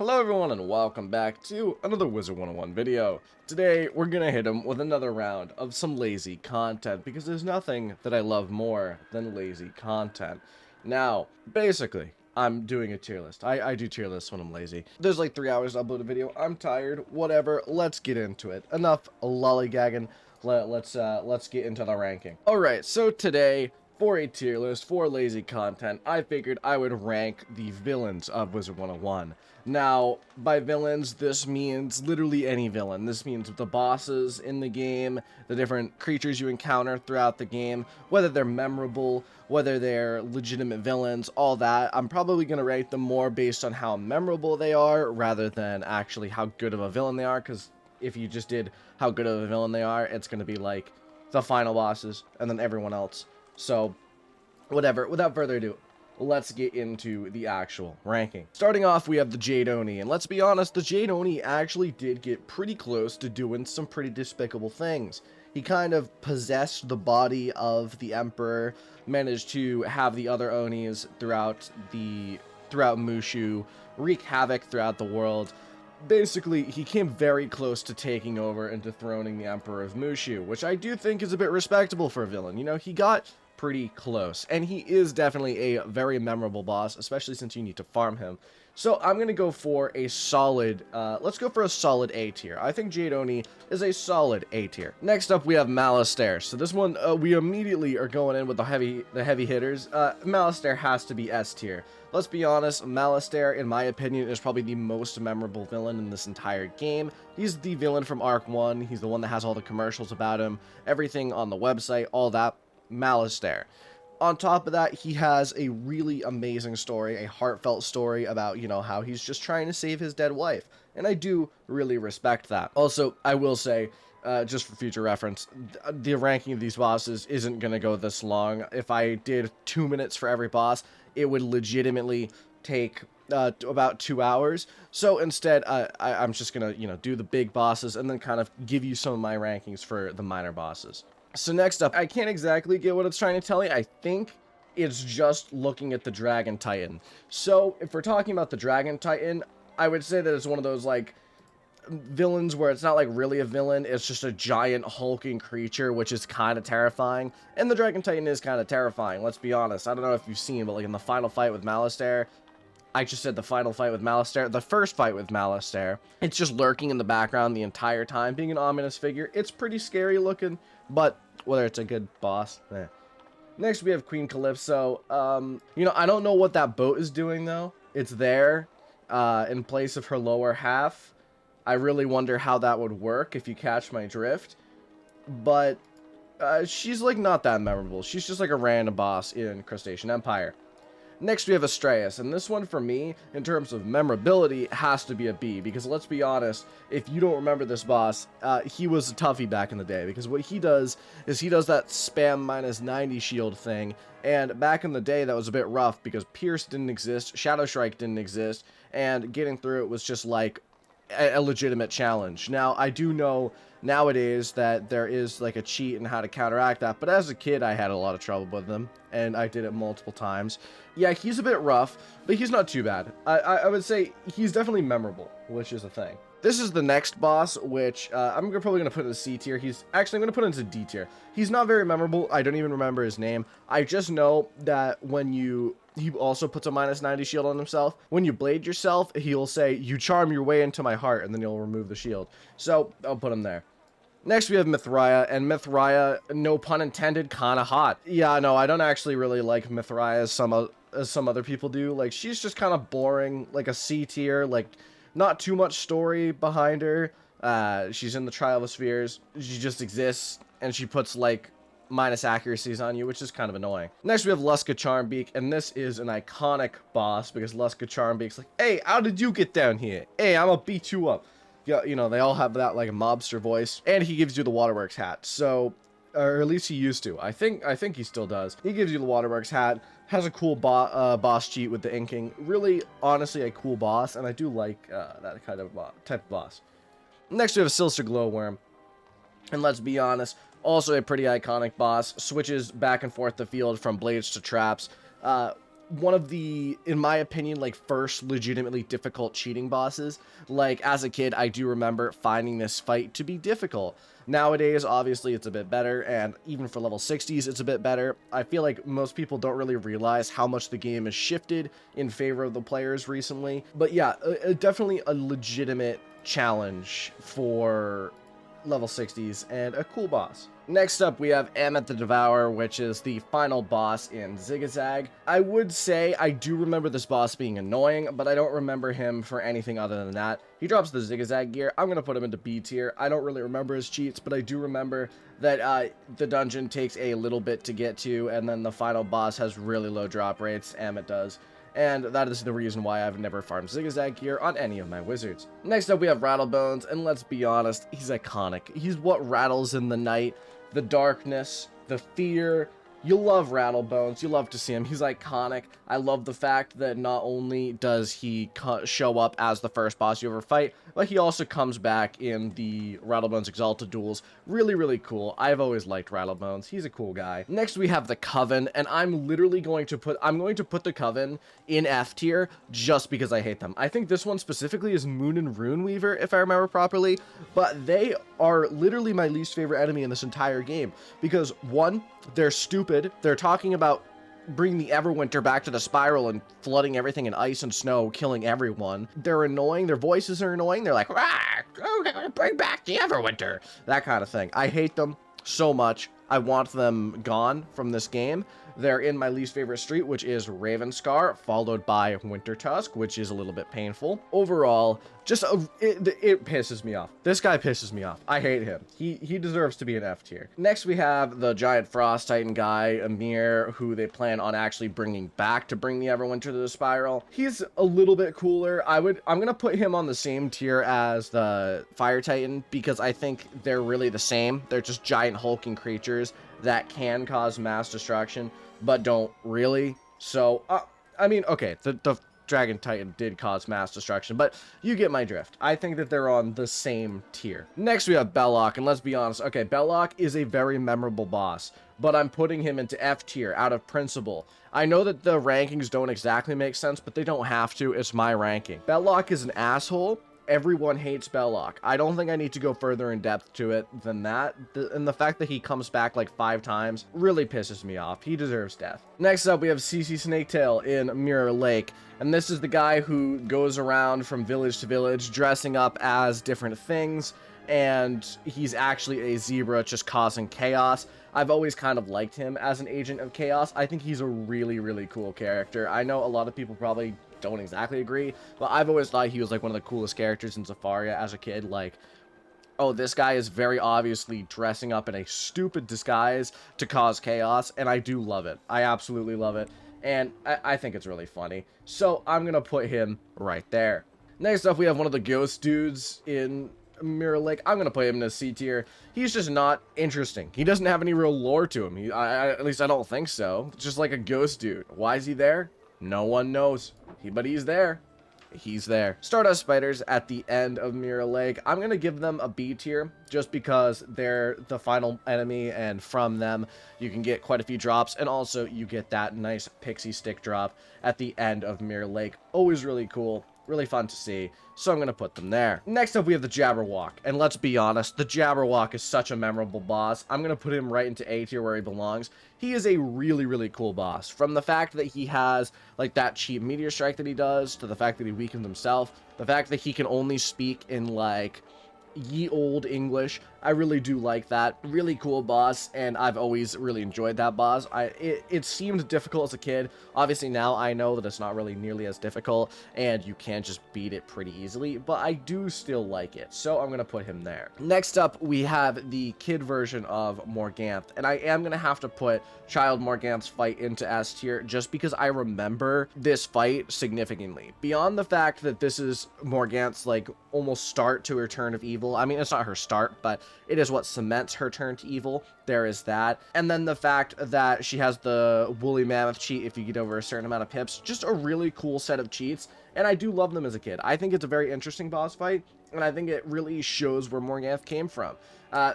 Hello everyone and welcome back to another Wizard101 video. Today we're gonna hit him with another round of some lazy content because there's nothing that I love more than lazy content. Now, basically, I'm doing a tier list. I do tier lists when I'm lazy. There's like 3 hours to upload a video. I'm tired. Whatever. Let's get into it. Enough lollygagging. Let's get into the ranking. Alright, so today, for a tier list for lazy content, I figured I would rank the villains of Wizard101. Now, by villains, this means literally any villain. This means the bosses in the game, the different creatures you encounter throughout the game, whether they're memorable, whether they're legitimate villains, all that. I'm probably going to rate them more based on how memorable they are, rather than actually how good of a villain they are, because if you just did how good of a villain they are, it's going to be like the final bosses, and then everyone else. So, whatever, without further ado, let's get into the actual ranking. Starting off, we have the Jade Oni, and let's be honest, the Jade Oni actually did get pretty close to doing some pretty despicable things. He kind of possessed the body of the Emperor, managed to have the other Onis throughout Mushu wreak havoc throughout the world. Basically, he came very close to taking over and dethroning the Emperor of Mushu, which I do think is a bit respectable for a villain. You know, he got pretty close, and he is definitely a very memorable boss, especially since you need to farm him. So I'm gonna go for a solid, let's go for a solid A tier. I think Jade Oni is a solid A tier. Next up, we have Malice Stairs. So this one, we immediately are going in with the heavy hitters. Malistaire has to be S tier. Let's be honest, Malistaire, in my opinion, is probably the most memorable villain in this entire game. He's the villain from Arc 1. He's the one that has all the commercials about him, everything on the website, all that. Malistaire. On top of that, he has a really amazing story, a heartfelt story about, you know, how he's just trying to save his dead wife. And I do really respect that. Also, I will say, just for future reference, the ranking of these bosses isn't going to go this long. If I did 2 minutes for every boss, it would legitimately take about 2 hours. So instead, I'm just going to, you know, do the big bosses and then kind of give you some of my rankings for the minor bosses. So next up, I can't exactly get what it's trying to tell you. I think it's just looking at the Dragon Titan. So if we're talking about the Dragon Titan, I would say that it's one of those like villains where it's not like really a villain, it's just a giant hulking creature, which is kind of terrifying. And the Dragon Titan is kind of terrifying, let's be honest. I don't know if you've seen, but like in the final fight with Malistaire, I just said the final fight with Malistaire. The first fight with Malistaire, it's just lurking in the background the entire time, being an ominous figure. It's pretty scary looking, but whether it's a good boss, eh. Next, we have Queen Calypso. You know, I don't know what that boat is doing, though. It's there in place of her lower half. I really wonder how that would work, if you catch my drift. But she's, like, not that memorable. She's just, like, a random boss in Crustacean Empire. Next, we have Striatus, and this one, for me, in terms of memorability, has to be a B, because let's be honest, if you don't remember this boss, he was a toughie back in the day, because what he does is he does that spam minus 90 shield thing, and back in the day, that was a bit rough, because Pierce didn't exist, Shadow Strike didn't exist, and getting through it was just like a legitimate challenge. Now, I do know nowadays that there is like a cheat in how to counteract that, but as a kid I had a lot of trouble with them, and I did it multiple times. Yeah, he's a bit rough, but he's not too bad. I would say he's definitely memorable, which is a thing. This is the next boss, which I'm probably going to put in C tier. He's actually, I'm going to put into D tier. He's not very memorable. I don't even remember his name. I just know that when he also puts a minus 90 shield on himself. When you blade yourself, he'll say, "You charm your way into my heart," and then he'll remove the shield. So I'll put him there. Next, we have Mithraea, and Mithraea, no pun intended, kind of hot. Yeah, no, I don't actually really like Mithraea as some other people do. Like, she's just kind of boring, like a C tier, like, not too much story behind her. She's in the Trial of the Spheres. She just exists, and she puts, like, minus accuracies on you, which is kind of annoying. Next, we have Luska Charmbeak, and this is an iconic boss, because Luska Charmbeak's like, "Hey, how did you get down here? Hey, I'm gonna beat you up." Yeah, you know, they all have that, like, mobster voice, and he gives you the Waterworks hat, so, or at least he used to. I think he still does. He gives you the Waterworks hat, has a cool boss cheat with the inking. Really, honestly, a cool boss, and I do like that kind of type of boss. Next, we have Silster Glowworm, and let's be honest, also a pretty iconic boss. Switches back and forth the field from blades to traps. one of the, in my opinion, like first legitimately difficult cheating bosses. Like as a kid, I do remember finding this fight to be difficult. Nowadays, obviously, it's a bit better, and even for level 60s, it's a bit better. I feel like most people don't really realize how much the game has shifted in favor of the players recently. But yeah, definitely a legitimate challenge for level 60s and a cool boss. Next up, we have Ammit the Devourer, which is the final boss in Zigzag. I would say I do remember this boss being annoying, but I don't remember him for anything other than that. He drops the Zigzag gear. I'm going to put him into B tier. I don't really remember his cheats, but I do remember that the dungeon takes a little bit to get to, and then the final boss has really low drop rates. Ammit does. And that is the reason why I've never farmed Zigzag gear on any of my wizards. Next up, we have Rattle Bones, and let's be honest, he's iconic. He's what rattles in the night, the darkness, the fear. You love Rattle Bones. You love to see him. He's iconic. I love the fact that not only does he show up as the first boss you ever fight, but he also comes back in the Rattle Bones Exalted duels. Really, really cool. I've always liked Rattle Bones. He's a cool guy. Next, we have the Coven, and I'm literally going to put the Coven in F tier just because I hate them. I think this one specifically is Moon and Rune Weaver, if I remember properly, but they are literally my least favorite enemy in this entire game because, one, they're stupid. They're talking about bringing the Everwinter back to the spiral and flooding everything in ice and snow, killing everyone. They're annoying. Their voices are annoying. They're like, bring back the Everwinter. That kind of thing. I hate them so much. I want them gone from this game. They're in my least favorite street, which is Ravenscar, followed by Wintertusk, which is a little bit painful. Overall, just it pisses me off. This guy pisses me off. I hate him. He deserves to be an F tier. Next, we have the giant Frost Titan guy, Amir, who they plan on actually bringing back to bring the Everwinter to the spiral. He's a little bit cooler. I'm gonna put him on the same tier as the Fire Titan because I think they're really the same. They're just giant hulking creatures that can cause mass destruction, but don't really. So, I mean, okay, the Dragon Titan did cause mass destruction, but you get my drift. I think that they're on the same tier. Next, we have Belloc, and let's be honest. Okay, Belloc is a very memorable boss, but I'm putting him into F tier out of principle. I know that the rankings don't exactly make sense, but they don't have to. It's my ranking. Belloc is an asshole. Everyone hates Belloc. I don't think I need to go further in depth to it than that. And the fact that he comes back like 5 times really pisses me off. He deserves death. Next up, we have CC Snaketail in Mirror Lake. And this is the guy who goes around from village to village dressing up as different things. And he's actually a zebra just causing chaos. I've always kind of liked him as an agent of chaos. I think he's a really, really cool character. I know a lot of people probably don't exactly agree, but I've always thought he was like one of the coolest characters in Zafaria as a kid. Like, oh, this guy is very obviously dressing up in a stupid disguise to cause chaos, and I do love it. I absolutely love it, and I think it's really funny. So I'm gonna put him right there. Next up, we have one of the ghost dudes in Mirror Lake. I'm gonna put him in a C tier. He's just not interesting. He doesn't have any real lore to him. At least I don't think so. Just like a ghost dude. Why is he there? No one knows. But he's there. He's there. Stardust Spiders at the end of Mirror Lake. I'm going to give them a B tier just because they're the final enemy, and from them you can get quite a few drops, and also you get that nice pixie stick drop at the end of Mirror Lake. Always really cool. Really fun to see, so I'm going to put them there. Next up, we have the Jabberwock, and let's be honest, the Jabberwock is such a memorable boss. I'm going to put him right into A tier where he belongs. He is a really, really cool boss. From the fact that he has, like, that cheap meteor strike that he does, to the fact that he weakened himself, the fact that he can only speak in, like, ye old English. I really do like that. Really cool boss, and I've always really enjoyed that boss. It seemed difficult as a kid. Obviously now I know that it's not really nearly as difficult, and you can just beat it pretty easily, but I do still like it, so I'm gonna put him there. Next up, we have the kid version of Morganth, and I am gonna have to put Child Morganth's fight into S tier just because I remember this fight significantly. Beyond the fact that this is Morganth's, like, almost start to her turn of evil. I mean, it's not her start, but it is what cements her turn to evil. There is that. And then the fact that she has the Woolly Mammoth cheat if you get over a certain amount of pips. Just a really cool set of cheats, and I do love them as a kid. I think it's a very interesting boss fight, and I think it really shows where Morganth came from.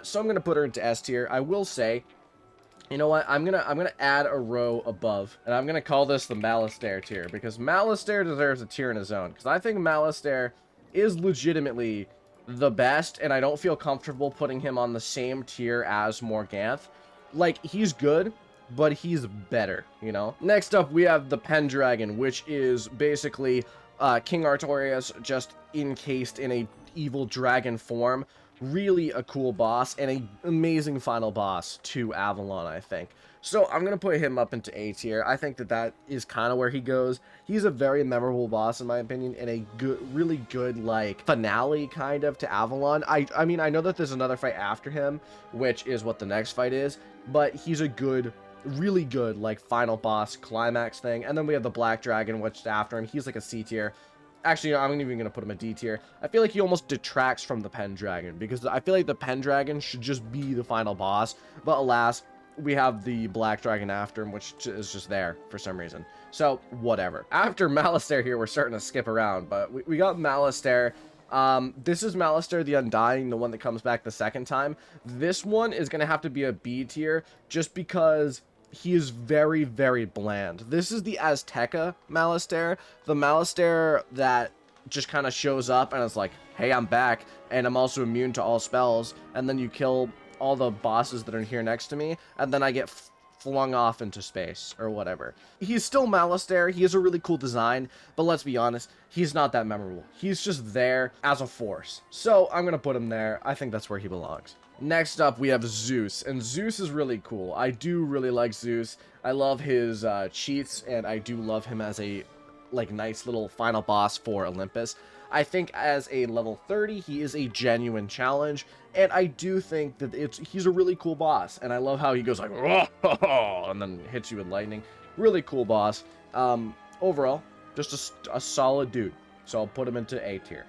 So I'm going to put her into S tier. I will say, You know what? I'm gonna add a row above, and I'm gonna call this the Malistaire tier, because Malistaire deserves a tier in his own. Because I think Malistaire is legitimately the best, and I don't feel comfortable putting him on the same tier as Morganth. Like, he's good, but he's better, you know? Next up, we have the Pendragon, which is basically King Artorias just encased in a evil dragon form. Really a cool boss, and an amazing final boss to Avalon, I think. So I'm going to put him up into A tier. I think that that is kind of where he goes. He's a very memorable boss, in my opinion, and a good, really good, like, finale, kind of, to Avalon. I mean, I know that there's another fight after him, which is what the next fight is, but he's a good, really good, like, final boss climax thing. And then we have the Black Dragon, which is after him. He's like a C tier. Actually, I'm even going to put him a D tier. I feel like he almost detracts from the Pendragon, because I feel like the Pendragon should just be the final boss. But alas, we have the Black Dragon after him, which is just there for some reason. So, whatever. After Malistaire here, we're starting to skip around, but we got Malistaire. This is Malistaire the Undying, the one that comes back the second time. This one is going to have to be a B tier, just because he is very, very bland. This is the Azteca Malistaire, the Malistaire that just kind of shows up and is like, hey, I'm back, and I'm also immune to all spells, and then you kill all the bosses that are here next to me, and then I get flung off into space, or whatever. He's still Malistaire, he has a really cool design, but let's be honest, he's not that memorable. He's just there as a force. So, I'm gonna put him there. I think that's where he belongs. Next up, we have Zeus, and Zeus is really cool. I do really like Zeus. I love his cheats, and I do love him as a, like, nice little final boss for Olympus. I think as a level 30, he is a genuine challenge, and I do think that he's a really cool boss, and I love how he goes like, and then hits you with lightning. Really cool boss. Overall, just a solid dude, so I'll put him into A tier.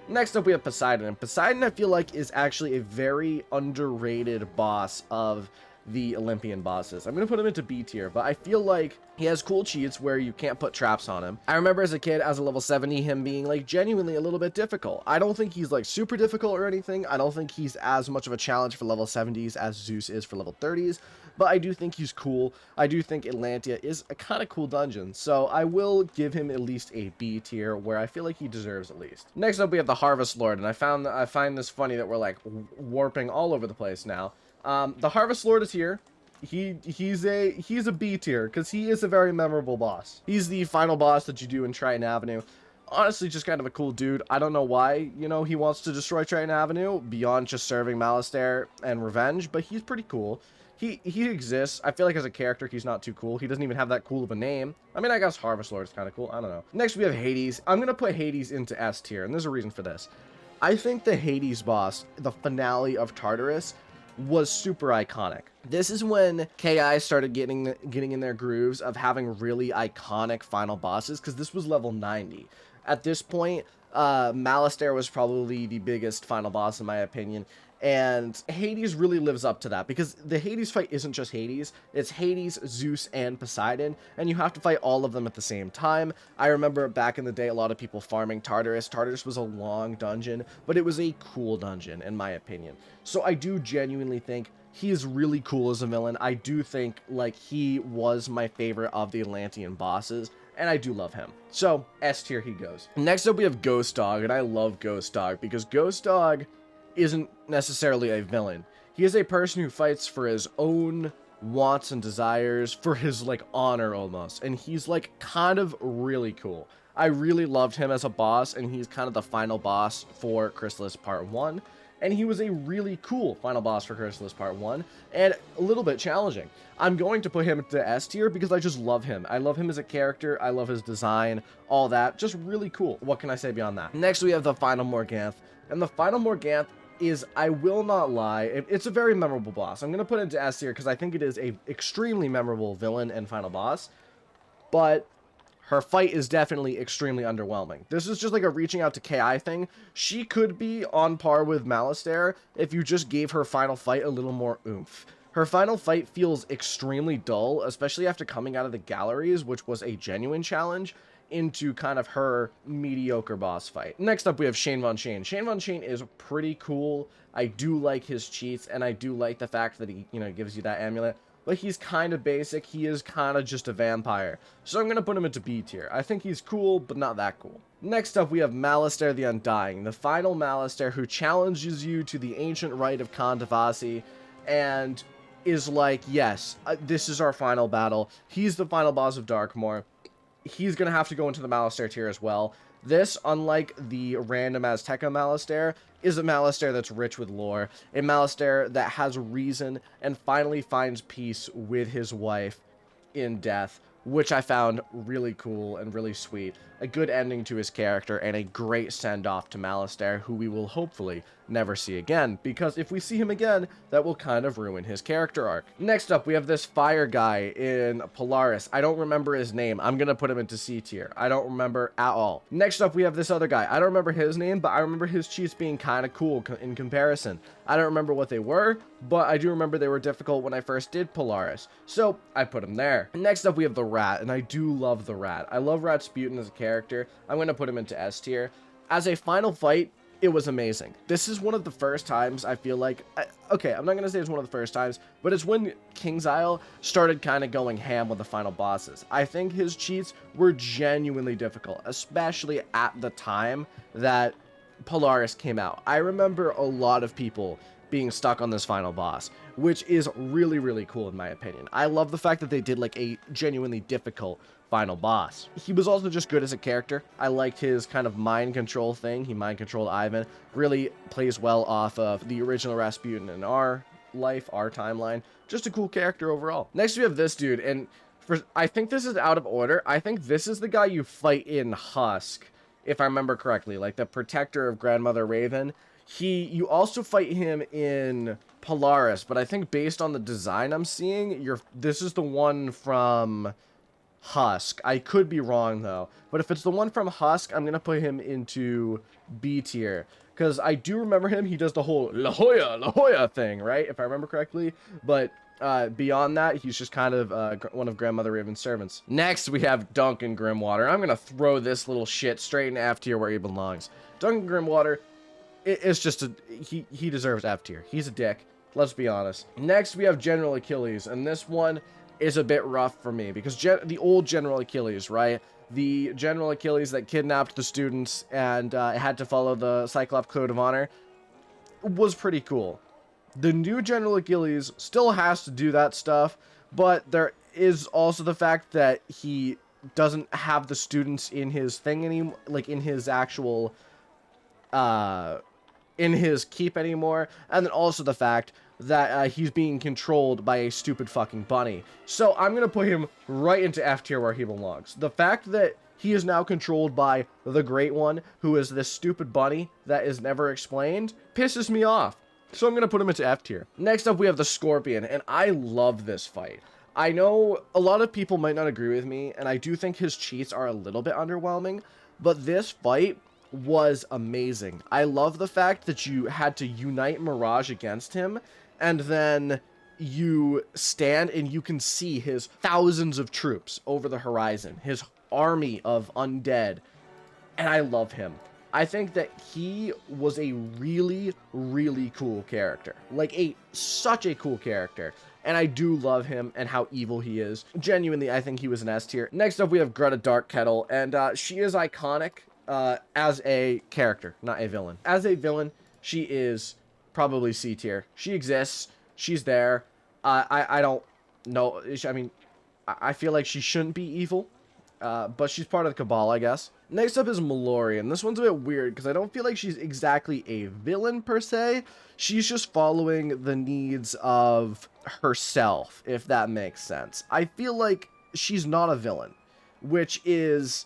Next up, we have Poseidon, and Poseidon, I feel like, is actually a very underrated boss of the Olympian bosses. I'm going to put him into B tier, but I feel like he has cool cheats where you can't put traps on him. I remember as a kid, as a level 70, him being, like, genuinely a little bit difficult. I don't think he's, like, super difficult or anything. I don't think he's as much of a challenge for level 70s as Zeus is for level 30s, but I do think he's cool. I do think Atlantia is a kind of cool dungeon, so I will give him at least a B tier, where I feel like he deserves at least. Next up, we have the Harvest Lord, and I find this funny that we're, like, warping all over the place now. The Harvest Lord is here. He's a B tier, because he is a very memorable boss. He's the final boss that you do in Trident Avenue. Honestly, just kind of a cool dude. I don't know why, you know, he wants to destroy Trident Avenue beyond just serving Malistaire and revenge, but he's pretty cool. He exists. I feel like as a character, he's not too cool. He doesn't even have that cool of a name. I mean, I guess Harvest Lord is kind of cool. I don't know. Next, we have Hades. I'm going to put Hades into S tier, and there's a reason for this. I think the Hades boss, the finale of Tartarus, was super iconic. This is when KI started getting in their grooves of having really iconic final bosses, because this was level 90. At this point, Malistaire was probably the biggest final boss in my opinion, and Hades really lives up to that, because the Hades fight isn't just Hades, it's Hades, Zeus, and Poseidon, and you have to fight all of them at the same time. I remember back in the day, a lot of people farming Tartarus. Tartarus was a long dungeon, but it was a cool dungeon, in my opinion. So I do genuinely think he is really cool as a villain. I do think, like, he was my favorite of the Atlantean bosses, and I do love him. So, S tier he goes. Next up, we have Ghost Dog, and I love Ghost Dog, because Ghost Dog isn't necessarily a villain. He is a person who fights for his own wants and desires, for his, like, honor almost, and he's, like, kind of really cool. I really loved him as a boss, and he's kind of the final boss for Chrysalis Part 1, and he was a really cool final boss for Chrysalis Part 1, and a little bit challenging. I'm going to put him into S tier because I just love him. I love him as a character, I love his design, all that, just really cool. What can I say beyond that? Next, we have the final Morganth, and the final Morganth is, I will not lie, it's a very memorable boss. I'm going to put it into S tier because I think it is a extremely memorable villain and final boss, but her fight is definitely extremely underwhelming. This is just like a reaching out to KI thing. She could be on par with Malistaire if you just gave her final fight a little more oomph. Her final fight feels extremely dull, especially after coming out of the galleries, which was a genuine challenge, into kind of her mediocre boss fight. Next up, we have Shane Von Shane. Shane Von Shane is pretty cool. I do like his cheats, and I do like the fact that he, you know, gives you that amulet. but he's kind of basic. He is kind of just a vampire. So I'm going to put him into B tier. I think he's cool, but not that cool. Next up, we have Malistaire the Undying, the final Malistaire who challenges you to the ancient rite of Kandavasi, and is like, yes, this is our final battle. He's the final boss of Darkmoor. He's going to have to go into the Malistaire tier as well. This, unlike the random Azteca Malistaire, is a Malistaire that's rich with lore. A Malistaire that has reason and finally finds peace with his wife in death, which I found really cool and really sweet. A good ending to his character and a great send-off to Malistaire, who we will hopefully never see again, because if we see him again, that will kind of ruin his character arc. Next up, we have this fire guy in Polaris. I don't remember his name. I'm gonna put him into C tier. I don't remember at all. Next up, we have this other guy. I don't remember his name, but I remember his cheats being kind of cool in comparison. I don't remember what they were, but I do remember they were difficult when I first did Polaris, so I put him there. Next up, we have the Rat, and I do love the Rat. I love Rasputin as a character. I'm gonna put him into S tier. As a final fight, it was amazing. This is one of the first times I feel like, okay, I'm not going to say it's one of the first times, but it's when King's Isle started kind of going ham with the final bosses. I think his cheats were genuinely difficult, especially at the time that Polaris came out. I remember a lot of people being stuck on this final boss, which is really, really cool in my opinion. I love the fact that they did like a genuinely difficult final boss. He was also just good as a character. I liked his kind of mind control thing. He mind controlled Ivan. Really plays well off of the original Rasputin in our life, our timeline. Just a cool character overall. Next we have this dude, and I think this is out of order. I think this is the guy you fight in Husk, if I remember correctly, like the protector of Grandmother Raven. You also fight him in Polaris, but I think based on the design I'm seeing, this is the one from Husk. I could be wrong though, but if it's the one from Husk, I'm gonna put him into B tier, because I do remember him. He does the whole La Jolla thing, right, if I remember correctly, but beyond that, he's just kind of one of Grandmother Raven's servants. Next, we have Duncan Grimwater. I'm gonna throw this little shit straight in F tier where he belongs. Duncan Grimwater, it's just he deserves F tier. He's a dick, let's be honest. Next, we have General Achilles, and this one is a bit rough for me, because the old General Achilles, right? The General Achilles that kidnapped the students and had to follow the Cyclops Code of Honor was pretty cool. The new General Achilles still has to do that stuff, but there is also the fact that he doesn't have the students in his thing anymore, like in his actual in his keep anymore, and then also the fact that he's being controlled by a stupid fucking bunny. So I'm gonna put him right into F tier where he belongs. The fact that he is now controlled by the Great One, who is this stupid bunny that is never explained, pisses me off. So I'm gonna put him into F tier. Next up, we have the Scorpion, and I love this fight. I know a lot of people might not agree with me, and I do think his cheats are a little bit underwhelming, but this fight was amazing. I love the fact that you had to unite Mirage against him, and then you stand and you can see his thousands of troops over the horizon, his army of undead, and I love him. I think that he was a really, really cool character. Like, such a cool character. And I do love him and how evil he is. Genuinely, I think he was an S tier. Next up, we have Greta Dark Kettle, and she is iconic as a character, not a villain. As a villain, she is probably C tier. She exists. She's there. I don't know. I mean, I feel like she shouldn't be evil, but she's part of the Cabal, I guess. Next up is Malorie, and this one's a bit weird because I don't feel like she's exactly a villain per se. She's just following the needs of herself, if that makes sense. I feel like she's not a villain, which is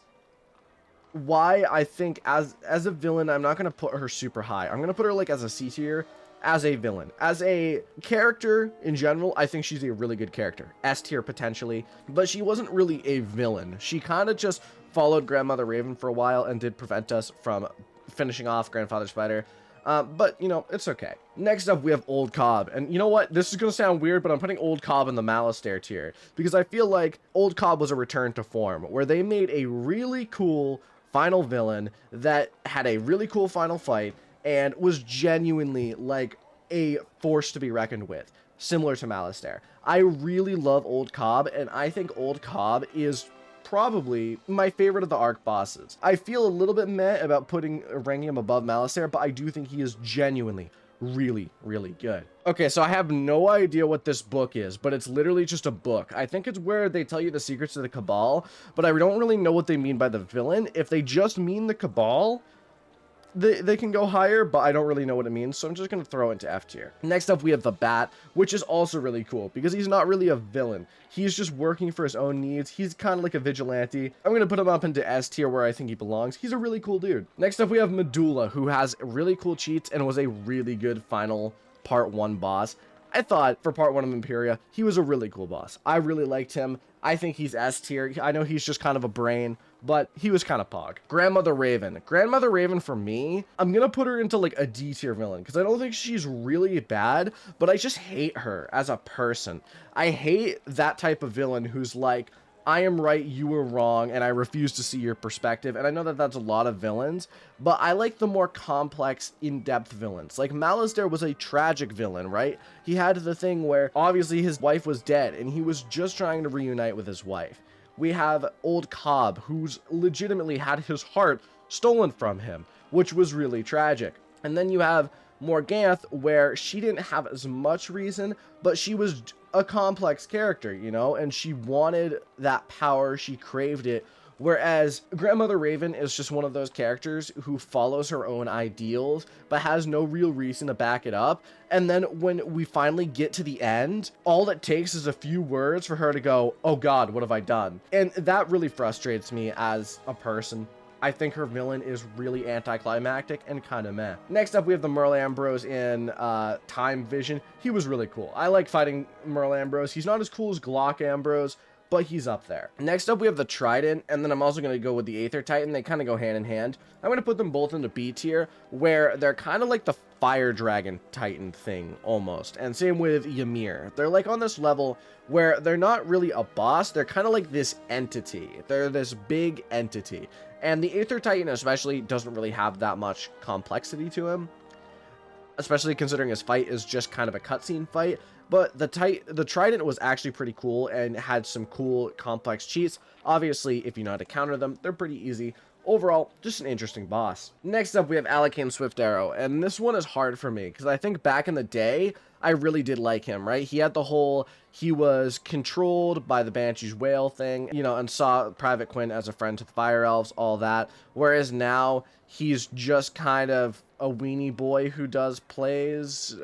why I think as a villain, I'm not going to put her super high. I'm going to put her like as a C tier as a villain. As a character in general, I think she's a really good character. S tier potentially, but she wasn't really a villain. She kind of just followed Grandmother Raven for a while and did prevent us from finishing off Grandfather Spider. But, you know, it's okay. Next up, we have Old Cobb. And you know what? This is going to sound weird, but I'm putting Old Cobb in the Malistaire tier, because I feel like Old Cobb was a return to form, where they made a really cool final villain that had a really cool final fight and was genuinely like a force to be reckoned with. similar to Malistaire. I really love Old Cobb, and I think Old Cobb is probably my favorite of the arc bosses. I feel a little bit meh about ranking him above Malistaire, but I do think he is genuinely really, really good. Okay, so I have no idea what this book is, but it's literally just a book. I think it's where they tell you the secrets of the Cabal, but I don't really know what they mean by the villain. If they just mean the Cabal, they can go higher, but I don't really know what it means, so I'm just going to throw it into F tier. Next up, we have the Bat, which is also really cool, because he's not really a villain. He's just working for his own needs. He's kind of like a vigilante. I'm going to put him up into S tier, where I think he belongs. He's a really cool dude. Next up, we have Medulla, who has really cool cheats and was a really good final part 1 boss. I thought for part 1 of Imperia, he was a really cool boss. I really liked him. I think he's S tier. I know he's just kind of a brain, but he was kind of pog. Grandmother Raven. Grandmother Raven, for me, I'm going to put her into like a D tier villain, because I don't think she's really bad, but I just hate her as a person. I hate that type of villain who's like, I am right, you were wrong, and I refuse to see your perspective. And I know that that's a lot of villains, but I like the more complex, in-depth villains. Like, Malistaire was a tragic villain, right? He had the thing where, obviously, his wife was dead, and he was just trying to reunite with his wife. We have Old Cobb, who's legitimately had his heart stolen from him, which was really tragic. And then you have Morganth, where she didn't have as much reason, but she was a complex character, you know, and she wanted that power, she craved it, whereas Grandmother Raven is just one of those characters who follows her own ideals, but has no real reason to back it up, and then when we finally get to the end, all it takes is a few words for her to go, oh god, what have I done? And that really frustrates me as a person. I think her villain is really anticlimactic and kind of meh. Next up, we have the Merle Ambrose in Time Vision. He was really cool. I like fighting Merle Ambrose. He's not as cool as Glock Ambrose, but he's up there. Next up, we have the Trident, and then I'm also going to go with the Aether Titan. They kind of go hand in hand. I'm going to put them both into B tier, where they're kind of like the Fire Dragon Titan thing, almost. And same with Ymir. They're like on this level where they're not really a boss. They're kind of like this entity. They're this big entity. And the Aether Titan especially doesn't really have that much complexity to him, especially considering his fight is just kind of a cutscene fight. But the Trident was actually pretty cool and had some cool complex cheats. Obviously, if you know how to counter them, they're pretty easy. Overall, just an interesting boss. Next up, we have Alekan Swift Arrow, and this one is hard for me, because I think back in the day, I really did like him, right? He had the whole, he was controlled by the Banshee's whale thing, you know, and saw Private Quinn as a friend to the Fire Elves, all that. Whereas now, he's just kind of a weenie boy who does plays.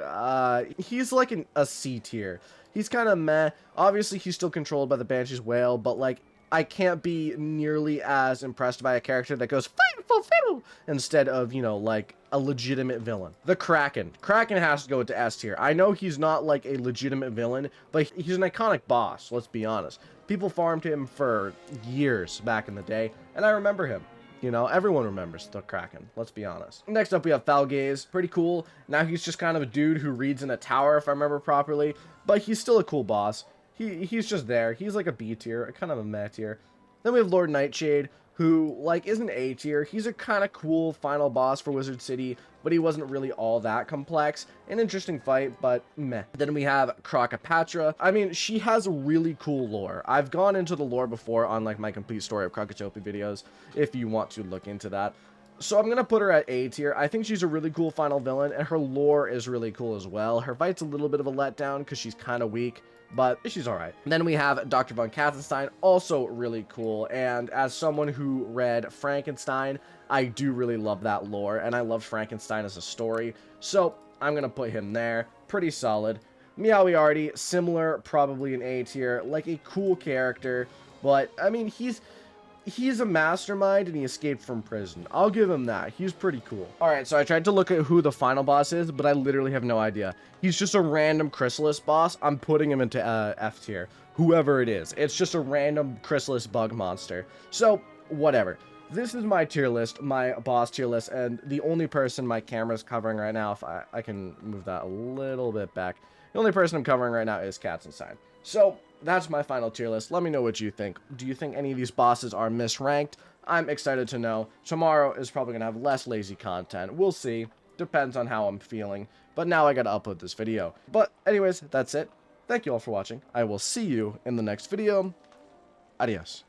He's like a C tier. He's kind of meh. Obviously, he's still controlled by the Banshee's whale, but like, I can't be nearly as impressed by a character that goes fight for fiddle instead of, you know, like a legitimate villain. The Kraken. Kraken has to go into S tier. I know he's not like a legitimate villain, but he's an iconic boss, let's be honest. People farmed him for years back in the day, and I remember him. You know, everyone remembers the Kraken, let's be honest. Next up, we have Falgaze. Pretty cool. Now he's just kind of a dude who reads in a tower, if I remember properly, but he's still a cool boss. He's just there. He's like a B tier, kind of a meh tier. Then we have Lord Nightshade, who, like, is an A tier. He's a kind of cool final boss for Wizard City, but he wasn't really all that complex. An interesting fight, but meh. Then we have Crocopatra. I mean, she has really cool lore. I've gone into the lore before on, like, my complete story of Crocotopia videos, if you want to look into that. So I'm going to put her at A tier. I think she's a really cool final villain, and her lore is really cool as well. Her fight's a little bit of a letdown because she's kind of weak, but she's alright. Then we have Dr. von Kazenstein, also really cool, and as someone who read Frankenstein, I do really love that lore, and I love Frankenstein as a story, so I'm going to put him there. Pretty solid. Meowiarty, similar, probably an A tier, like a cool character, but, I mean, he's a mastermind and he escaped from prison. I'll give him that. He's pretty cool. Alright, so I tried to look at who the final boss is, but I literally have no idea. He's just a random chrysalis boss. I'm putting him into F tier. Whoever it is. It's just a random chrysalis bug monster. So, whatever. This is my tier list, my boss tier list, and the only person my camera's covering right now, if I can move that a little bit back, the only person I'm covering right now is Kazenstein. So, that's my final tier list. Let me know what you think. Do you think any of these bosses are misranked? I'm excited to know. Tomorrow is probably going to have less lazy content. We'll see. Depends on how I'm feeling. but now I gotta upload this video. But anyways, that's it. Thank you all for watching. I will see you in the next video. Adios.